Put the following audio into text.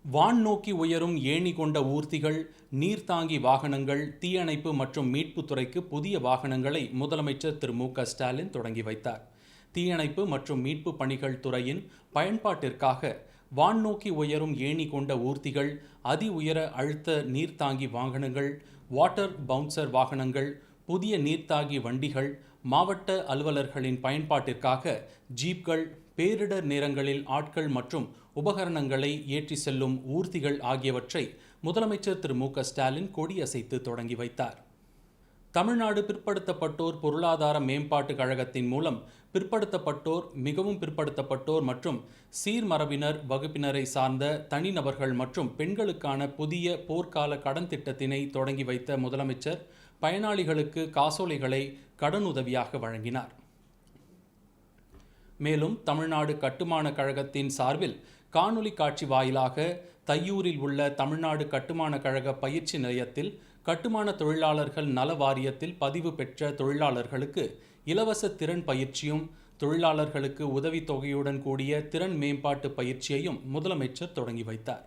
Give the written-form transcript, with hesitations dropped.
வான் நோக்கி உயரும் ஏணி கொண்ட ஊர்திகள், நீர்த்தாங்கி வாகனங்கள், தீயணைப்பு மற்றும் மீட்புத் துறைக்கு புதிய வாகனங்களை முதலமைச்சர் திரு மு.க.ஸ்டாலின் தொடங்கி வைத்தார். தீயணைப்பு மற்றும் மீட்பு பணிகள் துறையின் பயன்பாட்டிற்காக வான் நோக்கி உயரும் ஏணி கொண்ட ஊர்திகள், அதி உயர அழுத்த நீர்த்தாங்கி வாகனங்கள், வாட்டர் பவுன்சர் வாகனங்கள், புதிய நீர்த்தாங்கி வண்டிகள், மாவட்ட அலுவலர்களின் பயன்பாட்டிற்காக ஜீப்கள், பேரிடர் நேரங்களில் ஆட்கள் மற்றும் உபகரணங்களை ஏற்றி செல்லும் ஊர்திகள் ஆகியவற்றை முதலமைச்சர் திரு மு.க.ஸ்டாலின் கொடியசைத்து தொடங்கி வைத்தார். தமிழ்நாடு பிற்படுத்தப்பட்டோர் பொருளாதார மேம்பாட்டு கழகத்தின் மூலம் பிற்படுத்தப்பட்டோர், மிகவும் பிற்படுத்தப்பட்டோர் மற்றும் சீர்மரபினர் வகுப்பினரை சார்ந்த தனிநபர்கள் மற்றும் பெண்களுக்கான புதிய போர்க்கால கடன் திட்டத்தினை தொடங்கி வைத்த முதலமைச்சர் பயனாளிகளுக்கு காசோலைகளை கடனுதவியாக வழங்கினார். மேலும் தமிழ்நாடு கட்டுமான கழகத்தின் சார்பில் காணொலி காட்சி வாயிலாக தையூரில் உள்ள தமிழ்நாடு கட்டுமான கழக பயிற்சி நிலையத்தில் கட்டுமான தொழிலாளர்கள் நல வாரியத்தில் பதிவு பெற்ற தொழிலாளர்களுக்கு இலவச திறன் பயிற்சியும், தொழிலாளர்களுக்கு உதவித்தொகையுடன் கூடிய திறன் மேம்பாட்டு பயிற்சியையும் முதலமைச்சர் தொடங்கி வைத்தார்.